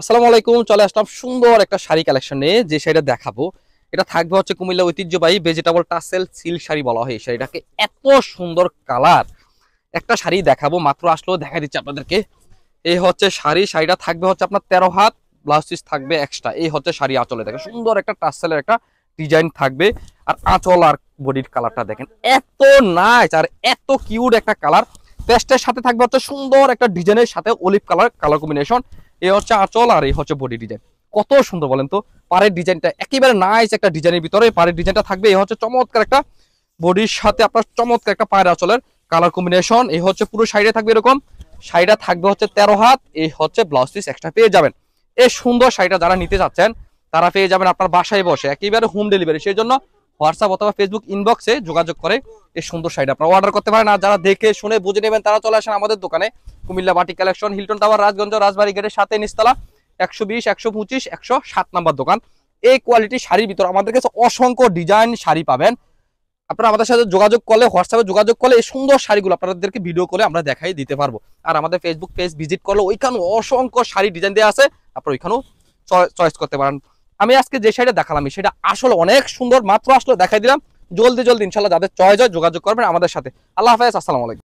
আসসালামু আলাইকুম। চলে আসলাম সুন্দর একটা শাড়ি কালেকশন নিয়ে। যে শাড়িটা দেখাবো এটা থাকবে হচ্ছে কুমিল্লা ঐতিহ্যবাহী ভেজিটেবল টাসেল সিল্ক শাড়ি বলা হয় এই শাড়িটাকে। এত সুন্দর কালার একটা শাড়ি দেখাবো, মাত্র আসলেও দেখা দিচ্ছে আপনাদেরকে। এই হচ্ছে শাড়িটা থাকবে হচ্ছে আপনার 13 হাত, ব্লাউজ পিস থাকবে এক্সট্রা। এই হচ্ছে শাড়ি, আঁচলে দেখেন সুন্দর একটা টাসেলের একটা ডিজাইন থাকবে। আর আঁচল আর বডির কালারটা দেখেন এত নাইস আর এত কিউট একটা কালার। পেস্টের সাথে থাকবে হচ্ছে সুন্দর একটা ডিজাইনের সাথে অলিভ কালার কম্বিনেশন। এই হচ্ছে আঁচল আর এই হচ্ছে বডি ডিজাইন। কত সুন্দর বলেন তো। পাড়ের ডিজাইনটা একেবারে নাইস একটা ডিজাইনের ভিতরে পাড়ের ডিজাইনটা থাকবে। এই হচ্ছে চমৎকার একটা বডির সাথে আপনার চমৎকার একটা পায়ের আঁচলের কালার কম্বিনেশন। এই হচ্ছে পুরো শাড়িটা থাকবে এরকম। শাড়িটা থাকবে হচ্ছে 13 হাত। এই হচ্ছে ব্লাউজ পিস এক্সট্রা পেয়ে যাবেন। এই সুন্দর শাড়িটা যারা নিতে চাচ্ছেন তারা পেয়ে যাবেন আপনার বাসায় বসে, একেবারে হোম ডেলিভারি। সেই জন্য হোয়াটসঅ্যাপ অথবা ফেসবুক ইনবক্সে যোগাযোগ করে এই সুন্দর শাড়িটা আপনারা অর্ডার করতে পারেন। আর যারা দেখে শুনে বুঝে নেবেন তারা চলে আসেন আমাদের দোকানে, Comilla batik collection, Hilton Tower, Rajganj, Rajbari গেটের সাথে নিচতলা, 120, 125, 107 নাম্বার দোকান। এই কোয়ালিটির শাড়ির ভিতর আমাদের কাছে অসংখ্য ডিজাইন শাড়ি পাবেন। আপনারা আমাদের সাথে যোগাযোগ করলে, হোয়াটসঅ্যাপে যোগাযোগ করলে এই সুন্দর শাড়িগুলো আপনাদেরকে ভিডিও করে আমরা দেখাই দিতে পারবো। আর আমাদের ফেসবুক পেজ ভিজিট করলে ওইখানেও অসংখ্য শাড়ি ডিজাইন দেওয়া আছে, আপনারা ওইখানেও চয়েস করতে পারেন। আমি আজকে যে শাড়িটা দেখালাম সেটা আসলে অনেক সুন্দর, মাত্র আসলে দেখাই দিলাম। জলদি জলদি ইনশাল্লাহ যাদের চয়েস হয় যোগাযোগ করবেন আমাদের সাথে। আল্লাহ হাফেজ, আসসালামু আলাইকুম।